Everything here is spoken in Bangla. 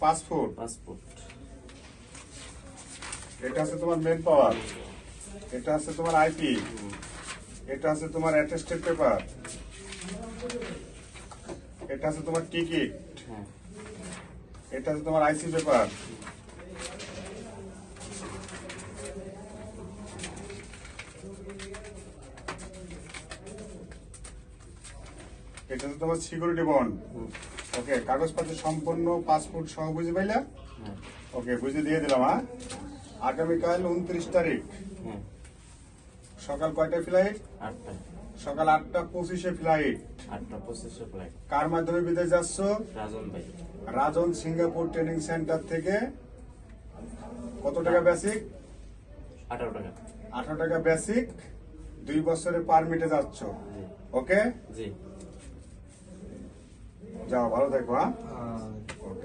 পাসপোর্ট, পাসপোর্ট, এটা আছে তোমার মেন পাওয়ার, এটা আছে তোমার আইপি, এটা আছে তোমার অ্যাটেস্টেড পেপার, এটা আছে তোমার টিকিট, হ্যাঁ, এটা আছে তোমার আইসি পেপার, এটা আছে তোমার সিকিউরিটি বন্ড। ওকে, কাগজপত্র সম্পূর্ণ পাসপোর্ট সহ বুঝে পাইলা? হ্যাঁ, ওকে, বুঝে দিয়ে দিলাম। হ্যাঁ, আগামীকাল 29 তারিখ হ্যাঁ, সকাল কয়টায় ফ্লাইট? 8টায়, সকাল 8:25-এ ফ্লাইট। 8:25 ফ্লাইট। কার মাধ্যমে বিদেশ যাচ্ছ? রাজন ভাই, রাজন সিঙ্গাপুর ট্রেনিং সেন্টার থেকে। কত টাকা বেসিক? 18 টাকা। 18 টাকা বেসিক, 2 বছরের পারমিটে যাচ্ছ। জি, ওকে, জি। যাও, ভালো থেকো। হ্যাঁ, ওকে।